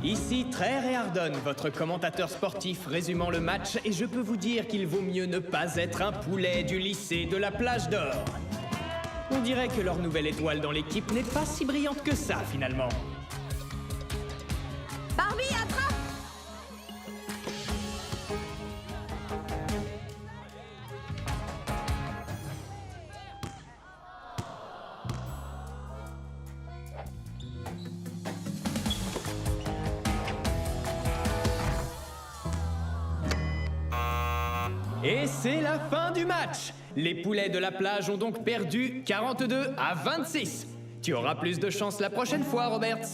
Ici Traire et Ardon, votre commentateur sportif résumant le match, et je peux vous dire qu'il vaut mieux ne pas être un poulet du lycée de la Plage d'Or. On dirait que leur nouvelle étoile dans l'équipe n'est pas si brillante que ça, finalement. Barbie, attrape! Et c'est la fin du match. Les poulets de la plage ont donc perdu 42-26. Tu auras plus de chance la prochaine fois, Roberts.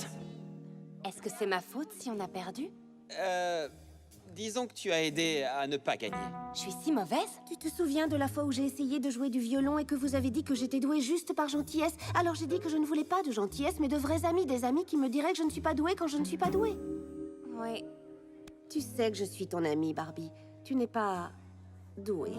Est-ce que c'est ma faute si on a perdu? Disons que tu as aidé à ne pas gagner. Je suis si mauvaise? Tu te souviens de la fois où j'ai essayé de jouer du violon et que vous avez dit que j'étais douée juste par gentillesse? Alors j'ai dit que je ne voulais pas de gentillesse, mais de vrais amis, des amis qui me diraient que je ne suis pas douée quand je ne suis pas douée. Oui. Tu sais que je suis ton amie, Barbie. Tu n'es pas douée.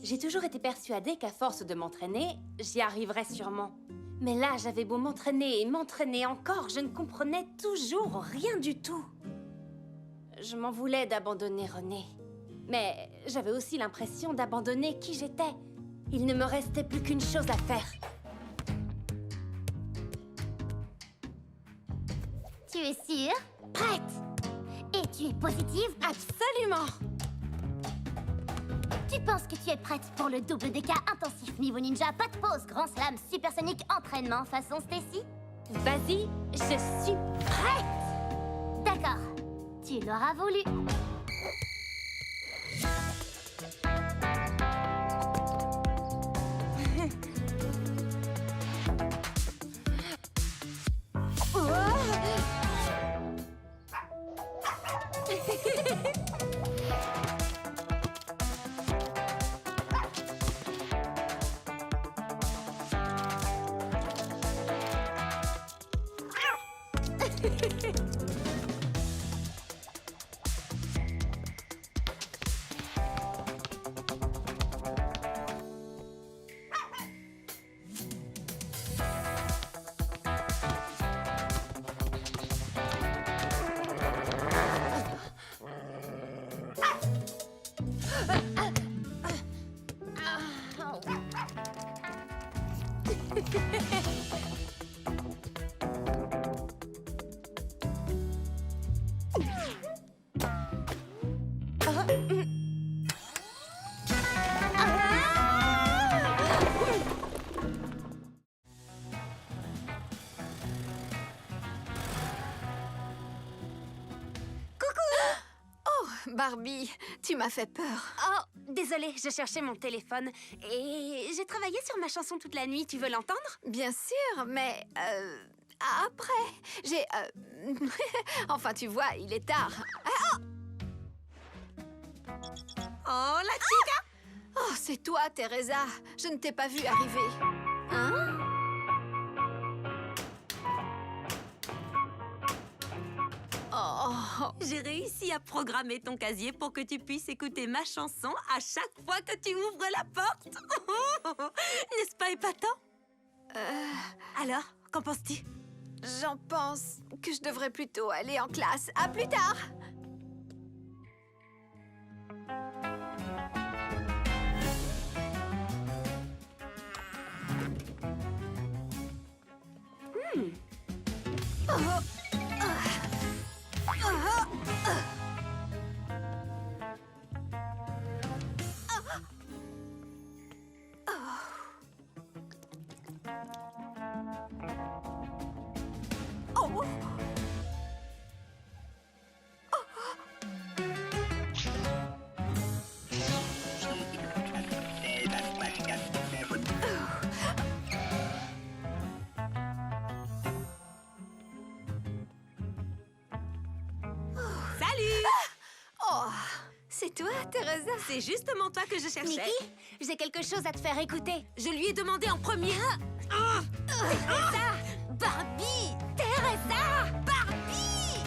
J'ai toujours été persuadée qu'à force de m'entraîner, j'y arriverais sûrement. Mais là, j'avais beau m'entraîner et m'entraîner encore, je ne comprenais toujours rien du tout. Je m'en voulais d'abandonner René. Mais j'avais aussi l'impression d'abandonner qui j'étais. Il ne me restait plus qu'une chose à faire. Tu es sûre? Prête! Et tu es positive? Absolument! Tu penses que tu es prête pour le double DK intensif niveau ninja, pas de pause, grand slam, supersonique, entraînement façon Stacy? Vas-y, je suis prête! D'accord, tu l'auras voulu. Barbie, tu m'as fait peur. Oh, désolée, je cherchais mon téléphone. Et j'ai travaillé sur ma chanson toute la nuit, tu veux l'entendre? Bien sûr, mais... après, j'ai... enfin, tu vois, il est tard. Oh, la chica! Oh, c'est toi, Teresa. Je ne t'ai pas vue arriver. Hein? Oh, J'ai réussi à programmer ton casier pour que tu puisses écouter ma chanson à chaque fois que tu ouvres la porte. N'est-ce pas épatant? Alors, qu'en penses-tu? j'en pense que je devrais plutôt aller en classe. À plus tard. Salut! Oh, c'est toi, Teresa? C'est justement toi que je cherchais. Niki, j'ai quelque chose à te faire écouter. Je lui ai demandé en premier. Teresa! Barbie! Teresa! Barbie!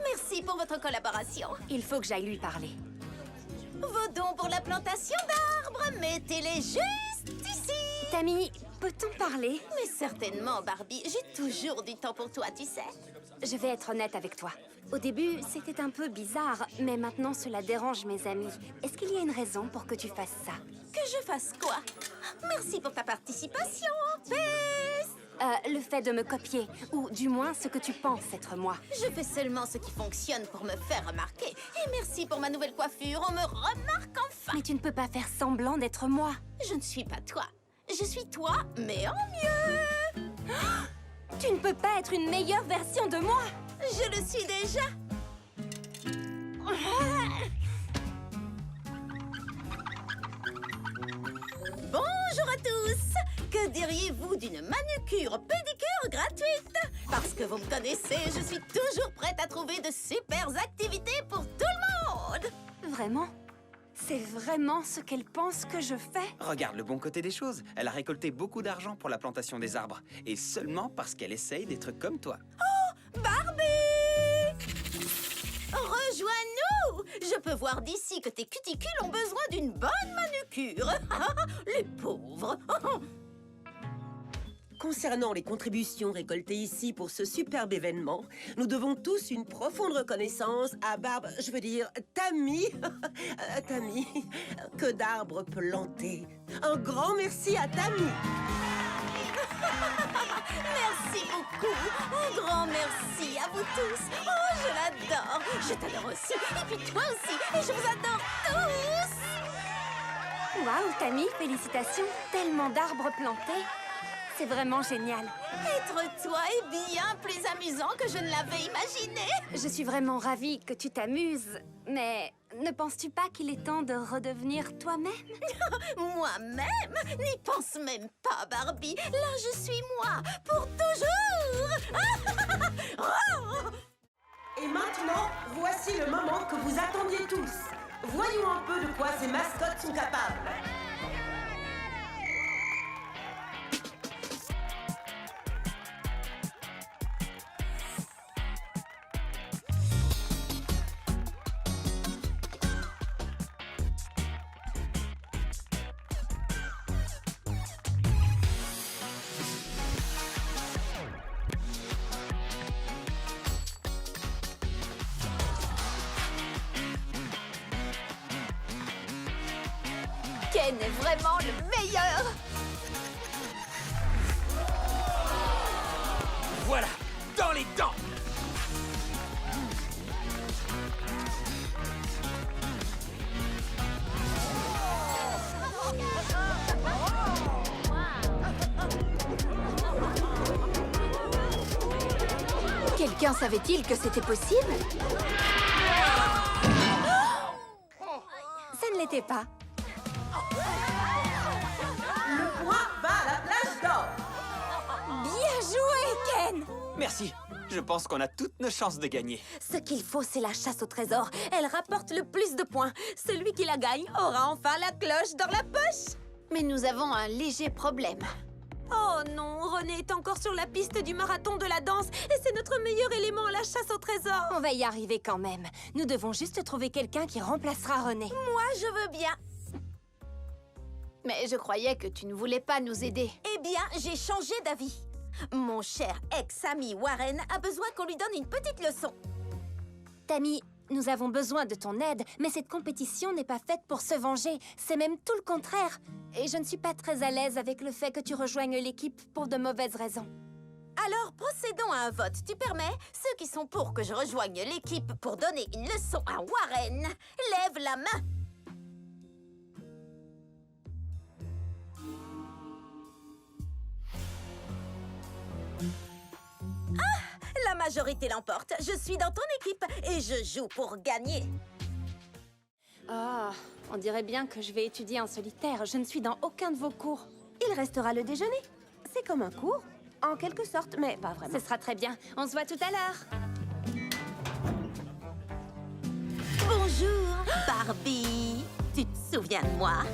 Merci pour votre collaboration. Il faut que j'aille lui parler. Vos dons pour la plantation d'arbres, mettez-les juste ici. Tammy, peut-on parler? Mais certainement, Barbie. J'ai toujours du temps pour toi, tu sais. Je vais être honnête avec toi. Au début, c'était un peu bizarre, mais maintenant cela dérange mes amis. Est-ce qu'il y a une raison pour que tu fasses ça? Que je fasse quoi? Merci pour ta participation. Peace. Le fait de me copier, ou du moins ce que tu penses être moi. Je fais seulement ce qui fonctionne pour me faire remarquer. Et merci pour ma nouvelle coiffure, on me remarque enfin. Mais tu ne peux pas faire semblant d'être moi. Je ne suis pas toi. Je suis toi, mais en mieux. Tu ne peux pas être une meilleure version de moi. Je le suis déjà. Bonjour à tous. Que diriez-vous d'une manucure pédicure gratuite? Parce que vous me connaissez, je suis toujours prête à trouver de super activités pour tout le monde. Vraiment? C'est vraiment ce qu'elle pense que je fais? Regarde le bon côté des choses. Elle a récolté beaucoup d'argent pour la plantation des arbres. Et seulement parce qu'elle essaye d'être comme toi. Barbie! Rejoins-nous! Je peux voir d'ici que tes cuticules ont besoin d'une bonne manucure. Les pauvres. Concernant les contributions récoltées ici pour ce superbe événement, nous devons tous une profonde reconnaissance à Tammy. Tammy, que d'arbres plantés. Un grand merci à Tammy. Merci beaucoup. Un grand merci à vous tous. Oh, je l'adore. Je t'adore aussi. Et puis toi aussi. Et je vous adore tous. Waouh, Tammy, félicitations. Tellement d'arbres plantés. C'est vraiment génial. Être toi est bien plus amusant que je ne l'avais imaginé. Je suis vraiment ravie que tu t'amuses. Mais ne penses-tu pas qu'il est temps de redevenir toi-même? Moi-même? N'y pense même pas, Barbie. Là, je suis moi, pour toujours. Et maintenant, voici le moment que vous attendiez tous. Voyons un peu de quoi ces mascottes sont capables. Ken est vraiment le meilleur. Voilà, dans les dents. Quelqu'un savait-il que c'était possible? Ça ne l'était pas. Le point va à la plage d'or. Bien joué, Ken! Merci. Je pense qu'on a toutes nos chances de gagner. Ce qu'il faut, c'est la chasse au trésor. Elle rapporte le plus de points. Celui qui la gagne aura enfin la cloche dans la poche. Mais nous avons un léger problème. Oh non, René est encore sur la piste du marathon de la danse et c'est notre meilleur élément à la chasse au trésor. On va y arriver quand même. Nous devons juste trouver quelqu'un qui remplacera René. Moi, je veux bien. Mais je croyais que tu ne voulais pas nous aider. Eh bien, j'ai changé d'avis. Mon cher ex-ami Warren a besoin qu'on lui donne une petite leçon. Tammy, nous avons besoin de ton aide, mais cette compétition n'est pas faite pour se venger. C'est même tout le contraire. Et je ne suis pas très à l'aise avec le fait que tu rejoignes l'équipe pour de mauvaises raisons. Alors, procédons à un vote. Tu permets? Ceux qui sont pour que je rejoigne l'équipe pour donner une leçon à Warren, lève la main. La majorité l'emporte. Je suis dans ton équipe et je joue pour gagner. Ah, on dirait bien que je vais étudier en solitaire. Je ne suis dans aucun de vos cours. Il restera le déjeuner. C'est comme un cours, en quelque sorte, mais pas vraiment. Ce sera très bien. On se voit tout à l'heure. Bonjour, Barbie. Tu te souviens de moi?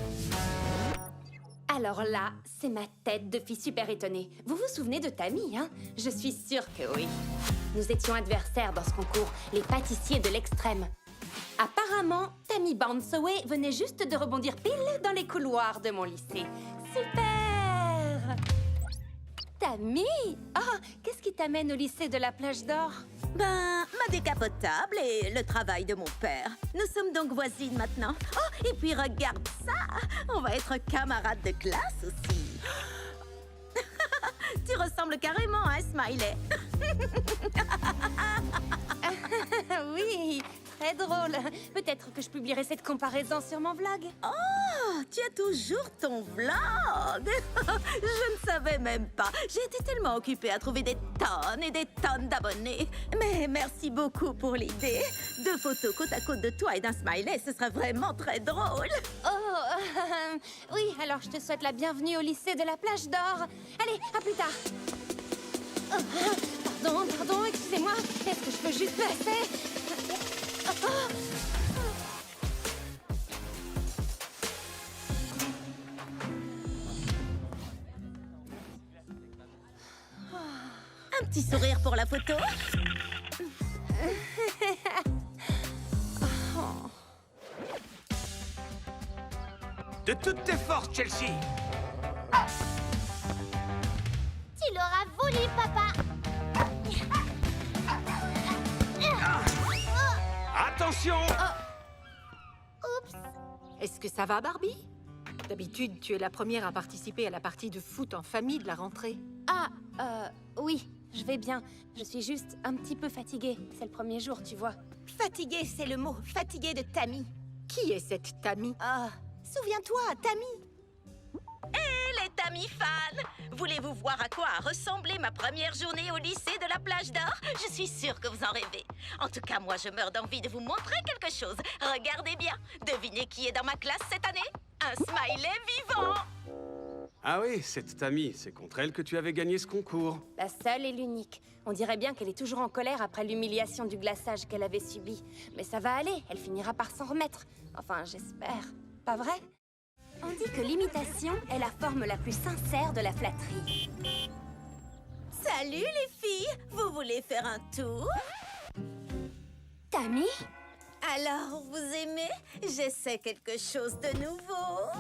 Alors là, c'est ma tête de fille super étonnée. Vous vous souvenez de Tammy, hein? Je suis sûre que oui. Nous étions adversaires dans ce concours, les pâtissiers de l'extrême. Apparemment, Tammy Bounceway venait juste de rebondir pile dans les couloirs de mon lycée. Super! Tammy! Ah, qu'est-ce qui t'amène au lycée de la Plage d'Or? Ben, ma décapotable et le travail de mon père. Nous sommes donc voisines maintenant. Oh, et puis regarde ça! On va être camarades de classe aussi. Tu ressembles carrément à un smiley. Oui, très drôle. Peut-être que je publierai cette comparaison sur mon vlog. Oh, tu as toujours ton vlog. Je ne savais même pas. J'ai été tellement occupée à trouver des tonnes et des tonnes d'abonnés. Mais merci beaucoup pour l'idée. 2 photos côte à côte de toi et d'un smiley, ce serait vraiment très drôle. Oh, oui, alors je te souhaite la bienvenue au lycée de la Plage d'Or. Allez, à plus tard. Pardon, excusez-moi. Est-ce que je peux juste passer? Un petit sourire pour la photo. De toutes tes forces, Chelsea! Tu l'auras voulu, papa. Attention! Oups. Est-ce que ça va, Barbie? D'habitude, tu es la première à participer à la partie de foot en famille de la rentrée. Ah, oui, je vais bien. Je suis juste un petit peu fatiguée. C'est le premier jour, tu vois. Fatiguée, c'est le mot. Fatiguée de Tammy. Qui est cette Tammy? Ah, souviens-toi, Tammy. Hé, les Tammy fans! Voulez-vous voir à quoi a ressemblé ma première journée au lycée de la Plage d'Or? Je suis sûre que vous en rêvez. En tout cas, moi, je meurs d'envie de vous montrer quelque chose. Regardez bien. Devinez qui est dans ma classe cette année? Un smiley vivant! Ah oui, cette Tammy, c'est contre elle que tu avais gagné ce concours. La seule et l'unique. On dirait bien qu'elle est toujours en colère après l'humiliation du glaçage qu'elle avait subi. Mais ça va aller, elle finira par s'en remettre. Enfin, j'espère. Pas vrai? On dit que l'imitation est la forme la plus sincère de la flatterie. Salut les filles! Vous voulez faire un tour? Tammy? Alors, vous aimez? J'essaie quelque chose de nouveau.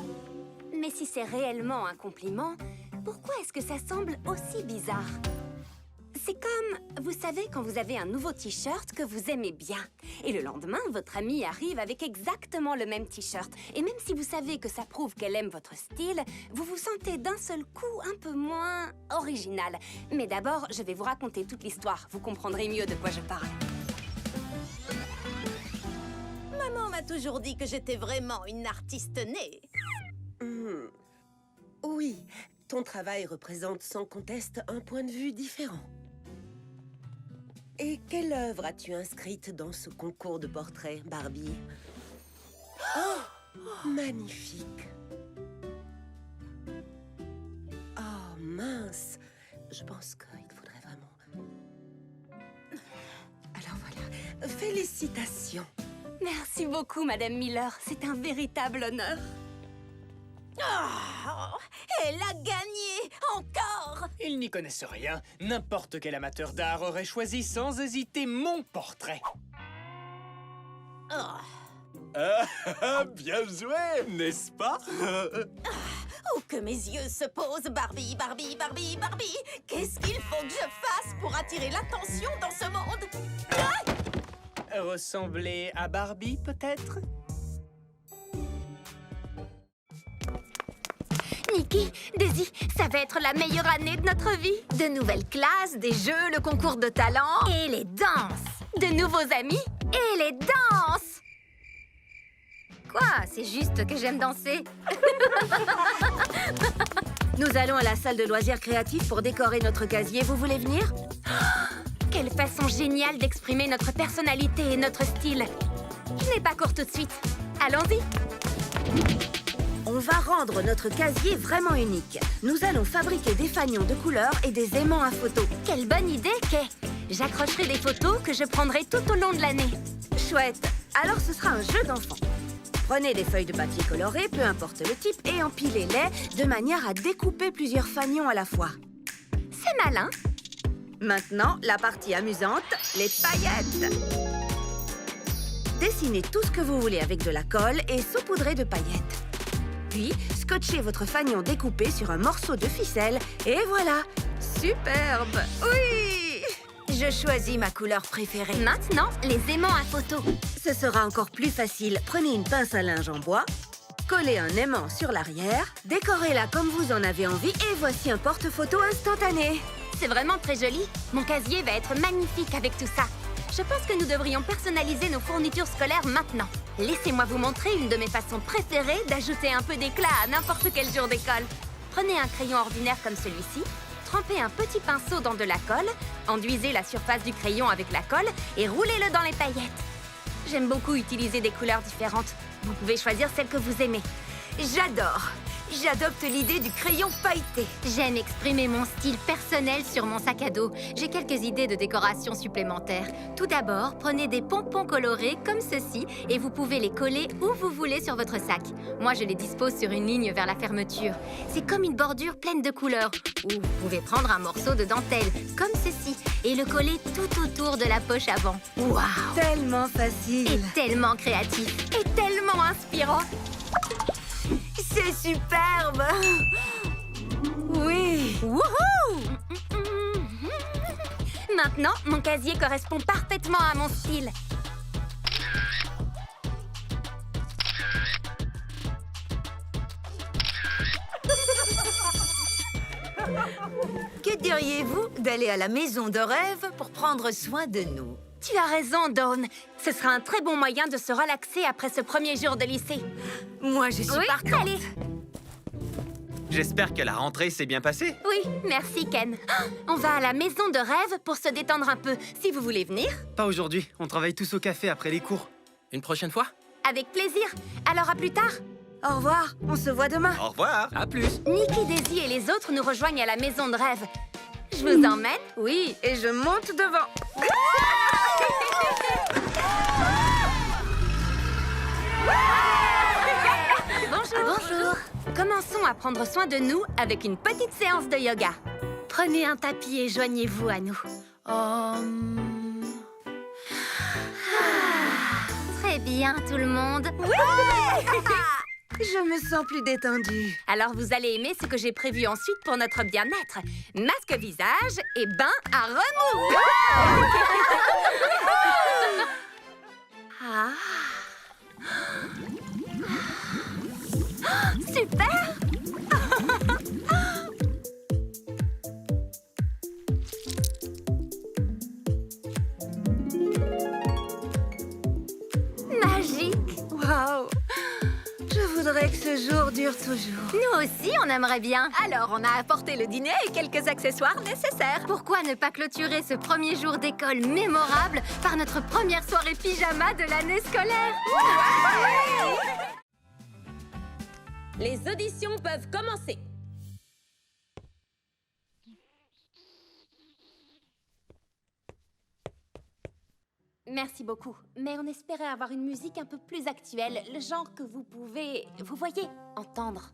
Mais si c'est réellement un compliment, pourquoi est-ce que ça semble aussi bizarre? C'est comme, vous savez, quand vous avez un nouveau t-shirt que vous aimez bien. Et le lendemain, votre amie arrive avec exactement le même t-shirt. Et même si vous savez que ça prouve qu'elle aime votre style, vous vous sentez d'un seul coup un peu moins original. Mais d'abord, je vais vous raconter toute l'histoire. Vous comprendrez mieux de quoi je parle. Maman m'a toujours dit que j'étais vraiment une artiste née. Oui, ton travail représente sans conteste un point de vue différent. Et quelle œuvre as-tu inscrite dans ce concours de portraits, Barbie? Oh, magnifique! Oh, mince! Je pense qu'il faudrait vraiment... Alors voilà, félicitations! Merci beaucoup, Madame Miller. C'est un véritable honneur. Oh, elle a gagné! Encore! Ils n'y connaissent rien. N'importe quel amateur d'art aurait choisi sans hésiter mon portrait. Bien joué, n'est-ce pas? Où que mes yeux se posent, Barbie, Barbie, Barbie, Barbie! Qu'est-ce qu'il faut que je fasse pour attirer l'attention dans ce monde? Ressembler à Barbie, peut-être? Nikki, Daisy, ça va être la meilleure année de notre vie. De nouvelles classes, des jeux, le concours de talent et les danses. De nouveaux amis et les danses. Quoi? C'est juste que j'aime danser. Nous allons à la salle de loisirs créatifs pour décorer notre casier. Vous voulez venir? Quelle façon géniale d'exprimer notre personnalité et notre style. Je n'ai pas cours tout de suite. Allons-y. On va rendre notre casier vraiment unique. Nous allons fabriquer des fanions de couleurs et des aimants à photos. Quelle bonne idée, Kay. J'accrocherai des photos que je prendrai tout au long de l'année. Chouette. Alors ce sera un jeu d'enfant. Prenez des feuilles de papier colorées, peu importe le type, et empilez-les de manière à découper plusieurs fanions à la fois. C'est malin. Maintenant, la partie amusante, les paillettes. Dessinez tout ce que vous voulez avec de la colle et saupoudrez de paillettes. Puis, scotchez votre fanion découpé sur un morceau de ficelle et voilà, superbe. Oui! Je choisis ma couleur préférée. Maintenant, les aimants à photo. Ce sera encore plus facile. Prenez une pince à linge en bois, collez un aimant sur l'arrière, décorez-la comme vous en avez envie et voici un porte-photo instantané. C'est vraiment très joli. Mon casier va être magnifique avec tout ça. Je pense que nous devrions personnaliser nos fournitures scolaires maintenant. Laissez-moi vous montrer une de mes façons préférées d'ajouter un peu d'éclat à n'importe quel jour d'école. Prenez un crayon ordinaire comme celui-ci, trempez un petit pinceau dans de la colle, enduisez la surface du crayon avec la colle et roulez-le dans les paillettes. J'aime beaucoup utiliser des couleurs différentes. Vous pouvez choisir celle que vous aimez. J'adore. J'adopte l'idée du crayon pailleté. J'aime exprimer mon style personnel sur mon sac à dos. J'ai quelques idées de décoration supplémentaires. Tout d'abord, prenez des pompons colorés comme ceci et vous pouvez les coller où vous voulez sur votre sac. Moi, je les dispose sur une ligne vers la fermeture. C'est comme une bordure pleine de couleurs. Ou vous pouvez prendre un morceau de dentelle, comme ceci, et le coller tout autour de la poche avant. Waouh! Tellement facile. Et tellement créatif. Et tellement inspirant. C'est superbe. Oui. Wouhou! Maintenant, mon casier correspond parfaitement à mon style. Que diriez-vous d'aller à la maison de rêve pour prendre soin de nous? Tu as raison, Dawn. Ce sera un très bon moyen de se relaxer après ce premier jour de lycée. Moi, je suis partante. Allez. J'espère que la rentrée s'est bien passée. Oui, merci, Ken. On va à la maison de rêve pour se détendre un peu. Si vous voulez venir. Pas aujourd'hui, on travaille tous au café après les cours. Une prochaine fois? Avec plaisir. Alors à plus tard. Au revoir, on se voit demain. Au revoir. À plus. Nikki, Daisy et les autres nous rejoignent à la maison de rêve. Je vous emmène? Oui, et je monte devant. Bonjour. Commençons à prendre soin de nous avec une petite séance de yoga. Prenez un tapis et joignez-vous à nous. Très bien, tout le monde. Je me sens plus détendue. Alors, vous allez aimer ce que j'ai prévu ensuite pour notre bien-être. Masque visage et bain à remous. Ah. Super! Magique! Waouh! Je voudrais que ce jour dure toujours. Nous aussi, on aimerait bien. Alors, on a apporté le dîner et quelques accessoires nécessaires. Pourquoi ne pas clôturer ce premier jour d'école mémorable par notre première soirée pyjama de l'année scolaire? Les auditions peuvent commencer. Merci beaucoup. Mais on espérait avoir une musique un peu plus actuelle, le genre que vous pouvez, vous voyez, entendre.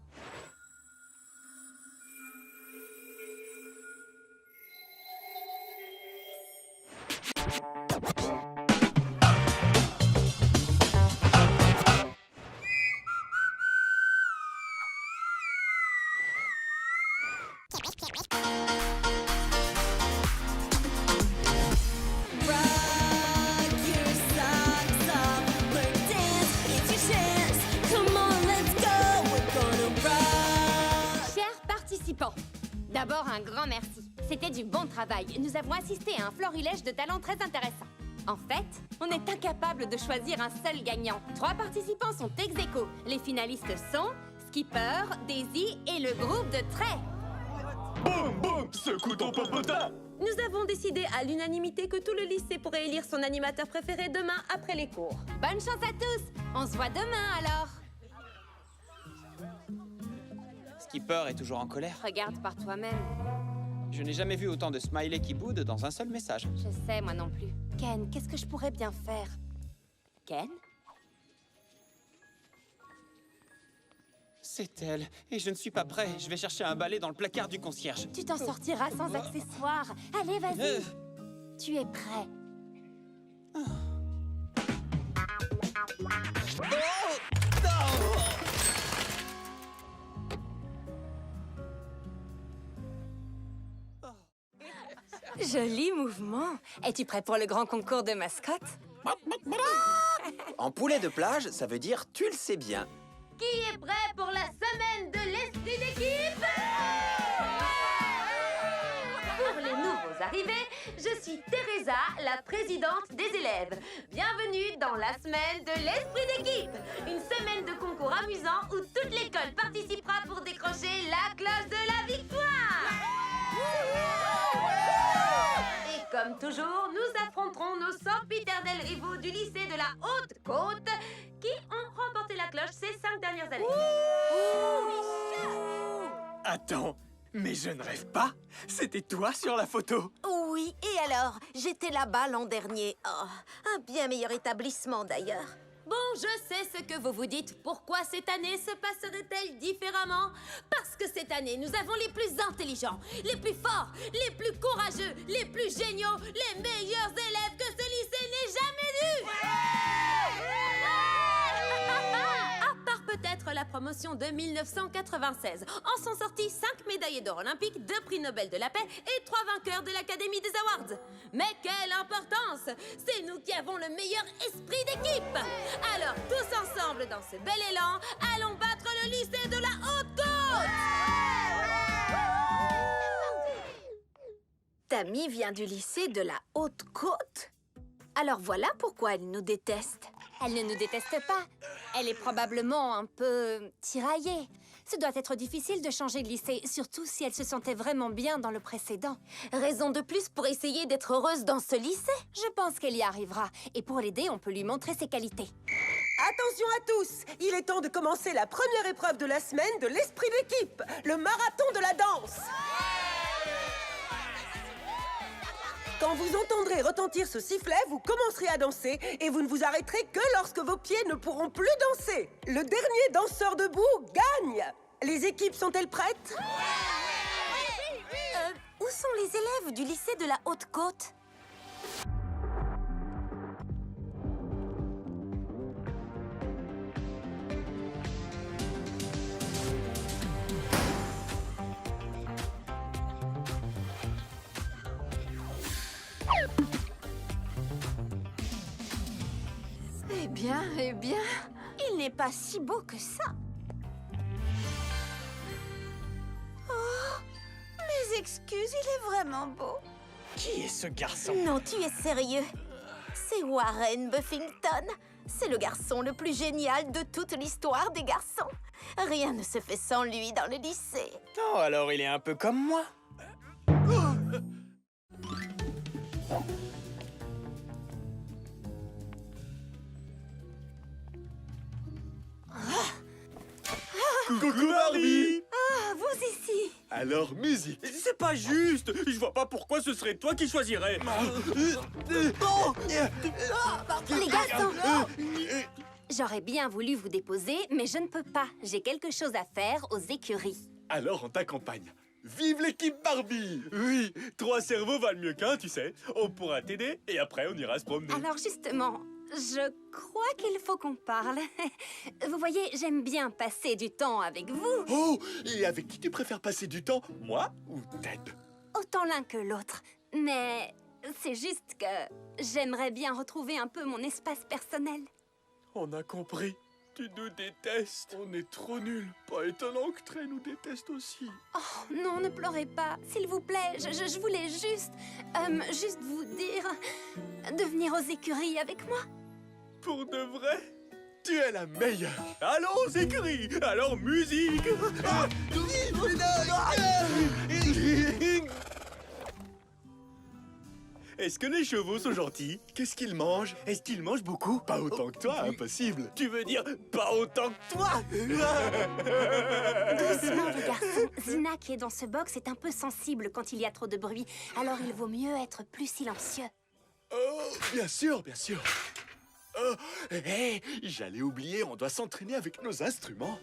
D'abord, un grand merci. C'était du bon travail. Nous avons assisté à un florilège de talents très intéressant. En fait, on est incapable de choisir un seul gagnant. 3 participants sont ex aequo. Les finalistes sont Skipper, Daisy et le groupe de Trey. Boum, boum, secoue ton popotin. Nous avons décidé à l'unanimité que tout le lycée pourrait élire son animateur préféré demain après les cours. Bonne chance à tous. On se voit demain alors. Skipper est toujours en colère. Regarde par toi-même. Je n'ai jamais vu autant de smileys qui boudent dans un seul message. Je sais, moi non plus. Ken, qu'est-ce que je pourrais bien faire? Ken? C'est elle. Et je ne suis pas prêt. Je vais chercher un balai dans le placard du concierge. Tu t'en sortiras sans accessoires. Allez, vas-y. Tu es prêt. Joli mouvement. Es-tu prêt pour le grand concours de mascotte? En poulet de plage, ça veut dire tu le sais bien. Qui est prêt pour la semaine de l'esprit d'équipe? Pour les nouveaux arrivés, je suis Teresa, la présidente des élèves. Bienvenue dans la semaine de l'esprit d'équipe. Une semaine de concours amusant où toute l'école participera pour décrocher la cloche de la victoire. Et comme toujours, nous affronterons nos sempiternels rivaux du lycée de la Haute-Côte qui ont remporté la cloche ces 5 dernières années. Attends, mais je ne rêve pas. C'était toi sur la photo. Oui, et alors? J'étais là-bas l'an dernier. Oh, un bien meilleur établissement d'ailleurs. Bon, je sais ce que vous vous dites. Pourquoi cette année se passerait-elle différemment? Parce que cette année, nous avons les plus intelligents, les plus forts, les plus courageux, les plus géniaux, les meilleurs élèves que ce lycée n'ait jamais vus. À part peut-être la promotion de 1996. En sont sortis 5 médaillés d'or olympiques, 2 prix Nobel de la paix et 3 vainqueurs de l'Académie des Awards. Mais quelle importance! C'est nous qui avons le meilleur esprit d'équipe! Alors, tous ensemble, dans ce bel élan, allons battre le lycée de la Haute-Côte! Tammy vient du lycée de la Haute-Côte. Alors voilà pourquoi elle nous déteste. Elle ne nous déteste pas. Elle est probablement un peu tiraillée. Ce doit être difficile de changer de lycée, surtout si elle se sentait vraiment bien dans le précédent. Raison de plus pour essayer d'être heureuse dans ce lycée. Je pense qu'elle y arrivera. Et pour l'aider, on peut lui montrer ses qualités. Attention à tous! Il est temps de commencer la première épreuve de la semaine de l'esprit d'équipe, le marathon de la danse. Quand vous entendrez retentir ce sifflet, vous commencerez à danser et vous ne vous arrêterez que lorsque vos pieds ne pourront plus danser. Le dernier danseur debout gagne. Les équipes sont-elles prêtes? Où sont les élèves du lycée de la Haute-Côte? Eh bien, il n'est pas si beau que ça. Oh, mes excuses, il est vraiment beau. Qui est ce garçon? Non, tu es sérieux. C'est Warren Buffington. C'est le garçon le plus génial de toute l'histoire des garçons. Rien ne se fait sans lui dans le lycée. Oh, alors il est un peu comme moi. Coucou Barbie! Ah, vous ici! Alors, musique! C'est pas juste! Je vois pas pourquoi ce serait toi qui choisirais! Les garçons! J'aurais bien voulu vous déposer, mais je ne peux pas. J'ai quelque chose à faire aux écuries. Alors on t'accompagne. Vive l'équipe Barbie! Oui, 3 cerveaux valent mieux qu'un, tu sais. On pourra t'aider et après on ira se promener. Alors justement, je crois qu'il faut qu'on parle. Vous voyez, j'aime bien passer du temps avec vous. Oh! Et avec qui tu préfères passer du temps? Moi ou Ted? Autant l'un que l'autre. Mais c'est juste que j'aimerais bien retrouver un peu mon espace personnel. On a compris. Tu nous détestes. On est trop nuls. Pas étonnant que Trey nous déteste aussi. Oh non, ne pleurez pas, s'il vous plaît. Je voulais juste vous dire de venir aux écuries avec moi. Pour de vrai? Tu es la meilleure. Allons aux écuries. Alors musique. Est-ce que les chevaux sont gentils? Qu'est-ce qu'ils mangent? Est-ce qu'ils mangent beaucoup? Pas autant que toi, impossible. Tu veux dire pas autant que toi? Doucement, les garçons. Zina, qui est dans ce box, est un peu sensible quand il y a trop de bruit. Alors il vaut mieux être plus silencieux. Oh, bien sûr, bien sûr. Oh, hé, j'allais oublier, on doit s'entraîner avec nos instruments.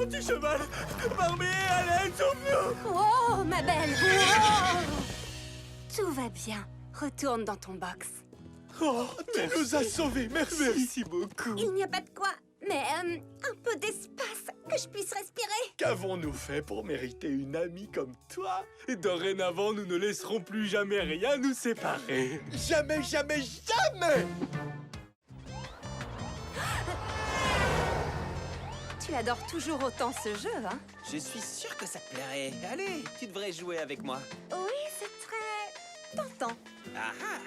petit cheval. Barbie, allez, sauve-nous. Oh, ma belle. Oh. Tout va bien. Retourne dans ton box. Oh, tu nous as sauvés, merci beaucoup. Il n'y a pas de quoi, mais un peu d'espace, que je puisse respirer. Qu'avons-nous fait pour mériter une amie comme toi? Dorénavant, nous ne laisserons plus jamais rien nous séparer. Jamais, jamais, jamais! Tu adores toujours autant ce jeu, hein? Je suis sûr que ça te plairait. Allez, tu devrais jouer avec moi. Oui, c'est très tentant. Ah ah!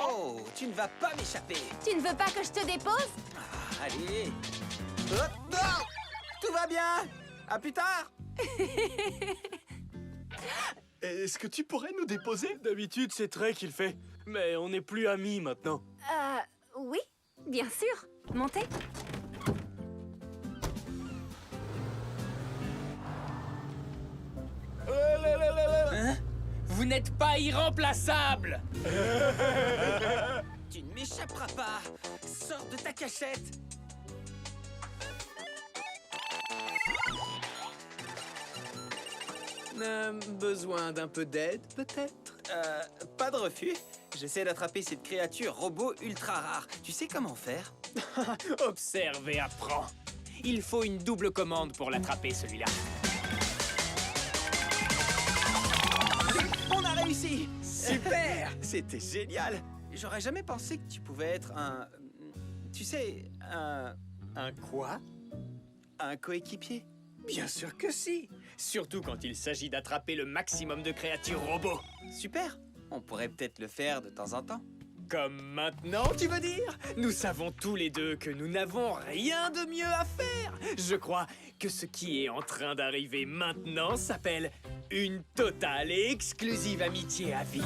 Oh, tu ne vas pas m'échapper. Tu ne veux pas que je te dépose? Ah, allez. Hop, oh, tout va bien. À plus tard. Est-ce que tu pourrais nous déposer? D'habitude, c'est Trey qui le fait. Mais on n'est plus amis maintenant. Oui, bien sûr. Montez. Hein? Vous n'êtes pas irremplaçable! Tu ne m'échapperas pas. Sors de ta cachette. Besoin d'un peu d'aide, peut-être? Pas de refus. J'essaie d'attraper cette créature robot ultra rare. Tu sais comment faire? Observe et apprends. Il faut une double commande pour l'attraper, celui-là. On a réussi! Super! C'était génial! J'aurais jamais pensé que tu pouvais être un... Tu sais, un quoi? Un coéquipier. Bien sûr que si! Surtout quand il s'agit d'attraper le maximum de créatures robots. Super! On pourrait peut-être le faire de temps en temps. Comme maintenant, tu veux dire? Nous savons tous les deux que nous n'avons rien de mieux à faire. Je crois que ce qui est en train d'arriver maintenant s'appelle une totale et exclusive amitié à vie.